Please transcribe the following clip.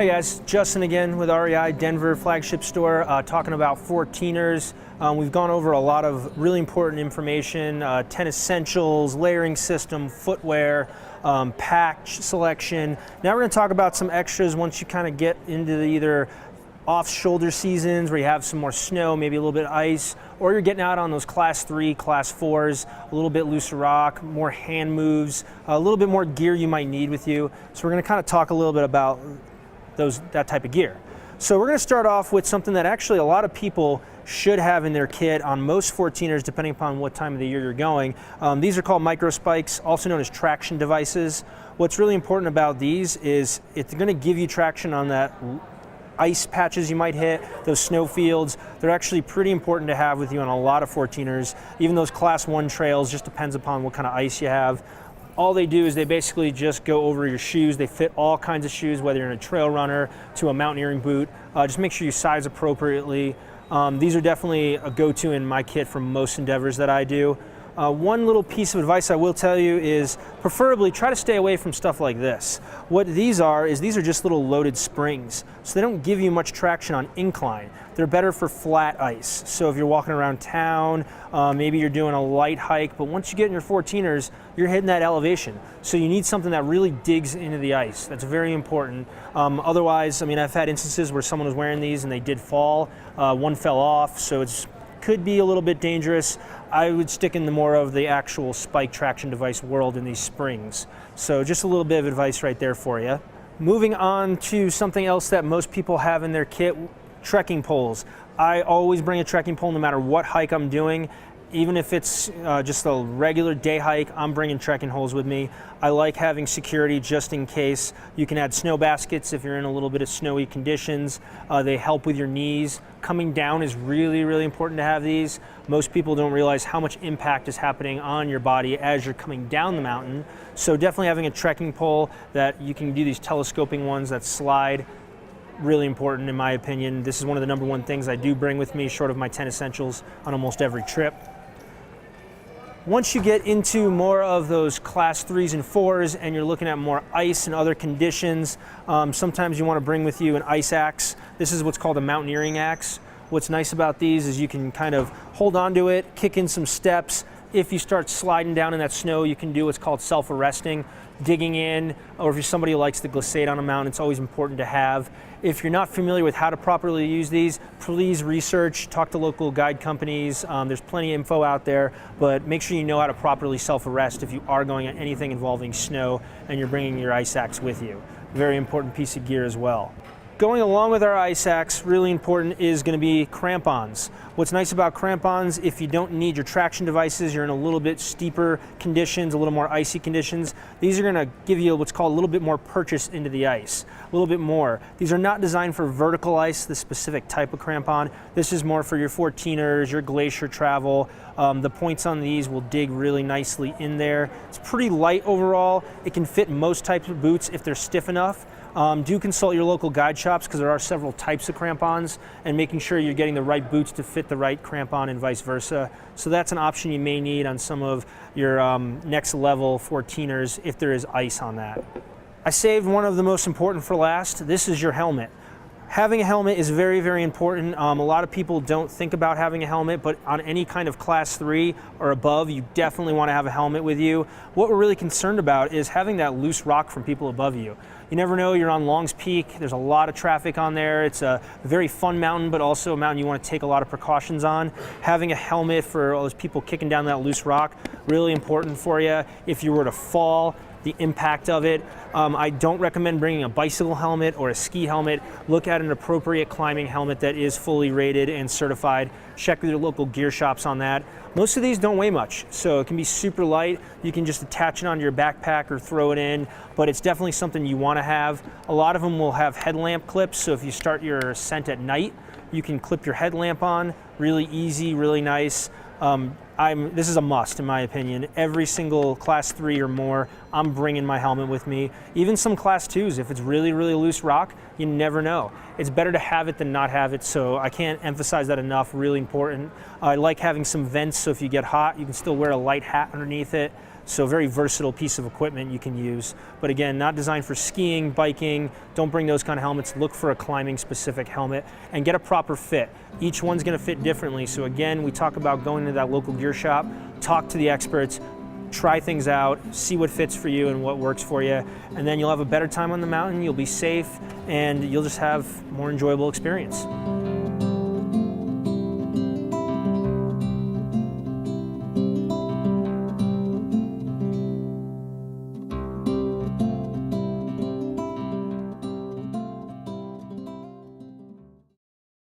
Hey guys, Justin again with REI Denver flagship store, talking about 14ers. We've gone over a lot of really important information, 10 essentials, layering system, footwear, patch selection. Now we're going to talk about some extras once you kind of get into the either off-shoulder seasons where you have some more snow, maybe a little bit of ice, or you're getting out on those class 3, class 4s, a little bit looser rock, more hand moves, a little bit more gear you might need with you. So we're going to kind of talk a little bit about that type of gear. So we're going to start off with something that actually a lot of people should have in their kit on most 14ers, depending upon what time of the year you're going. These are called micro spikes, also known as traction devices. What's really important about these is it's going to give you traction on that ice patches you might hit, those snow fields. They're actually pretty important to have with you on a lot of 14ers. Even those class 1 trails, just depends upon what kind of ice you have. All they do is they basically just go over your shoes. They fit all kinds of shoes, whether you're in a trail runner to a mountaineering boot. Just make sure you size appropriately. These are definitely a go-to in my kit for most endeavors that I do. One little piece of advice I will tell you is preferably try to stay away from stuff like this. What these are just little loaded springs, so they don't give you much traction on incline. They're better for flat ice. So if you're walking around town, maybe you're doing a light hike, but once you get in your 14ers, you're hitting that elevation. So you need something that really digs into the ice. That's very important. Otherwise, I mean, I've had instances where someone was wearing these and they did fall. One fell off, so it could be a little bit dangerous. I would stick in the more of the actual spike traction device world in these springs. So just a little bit of advice right there for you. Moving on to something else that most people have in their kit, trekking poles. I always bring a trekking pole no matter what hike I'm doing. Even if it's just a regular day hike, I'm bringing trekking poles with me. I like having security just in case. You can add snow baskets if you're in a little bit of snowy conditions. They help with your knees. Coming down is really, really important to have these. Most people don't realize how much impact is happening on your body as you're coming down the mountain. So definitely having a trekking pole that you can do these telescoping ones that slide. Really important in my opinion. This is one of the number one things I do bring with me, short of my 10 essentials, on almost every trip. Once you get into more of those class 3s and 4s and you're looking at more ice and other conditions, sometimes you want to bring with you an ice axe. This is what's called a mountaineering axe. What's nice about these is you can kind of hold onto it, kick in some steps. If you start sliding down in that snow, you can do what's called self-arresting, digging in, or if you're somebody who likes to glissade on a mountain, it's always important to have. If you're not familiar with how to properly use these, please research, talk to local guide companies. There's plenty of info out there, but make sure you know how to properly self-arrest if you are going at anything involving snow and you're bringing your ice axe with you. Very important piece of gear as well. Going along with our ice axe, really important, is going to be crampons. What's nice about crampons, if you don't need your traction devices, you're in a little bit steeper conditions, a little more icy conditions, these are going to give you what's called a little bit more purchase into the ice, a little bit more. These are not designed for vertical ice, the specific type of crampon. This is more for your 14ers, your glacier travel. The points on these will dig really nicely in there. It's pretty light overall. It can fit most types of boots if they're stiff enough. Do consult your local guide shops because there are several types of crampons, and making sure you're getting the right boots to fit the right crampon and vice versa. So that's an option you may need on some of your next level 14ers if there is ice on that. I saved one of the most important for last. This is your helmet. Having a helmet is very, very important. A lot of people don't think about having a helmet, but on any kind of class 3 or above, you definitely want to have a helmet with you. What we're really concerned about is having that loose rock from people above you. You never know, you're on Long's Peak, there's a lot of traffic on there. It's a very fun mountain, but also a mountain you want to take a lot of precautions on. Having a helmet for all those people kicking down that loose rock, really important for you. If you were to fall, the impact of it. I don't recommend bringing a bicycle helmet or a ski helmet. Look at an appropriate climbing helmet that is fully rated and certified. Check with your local gear shops on that. Most of these don't weigh much, so it can be super light. You can just attach it onto your backpack or throw it in, but it's definitely something you want to have. A lot of them will have headlamp clips, so if you start your ascent at night, you can clip your headlamp on. Really easy, really nice. This is a must in my opinion. Every single class 3 or more, I'm bringing my helmet with me. Even some class 2s, if it's really, really loose rock, you never know. It's better to have it than not have it, so I can't emphasize that enough, really important. I like having some vents, so if you get hot, you can still wear a light hat underneath it. So very versatile piece of equipment you can use. But again, not designed for skiing, biking. Don't bring those kind of helmets. Look for a climbing specific helmet and get a proper fit. Each one's gonna fit differently. So again, we talk about going to that local gear shop, talk to the experts, try things out, see what fits for you and what works for you, and then you'll have a better time on the mountain, you'll be safe, and you'll just have more enjoyable experience.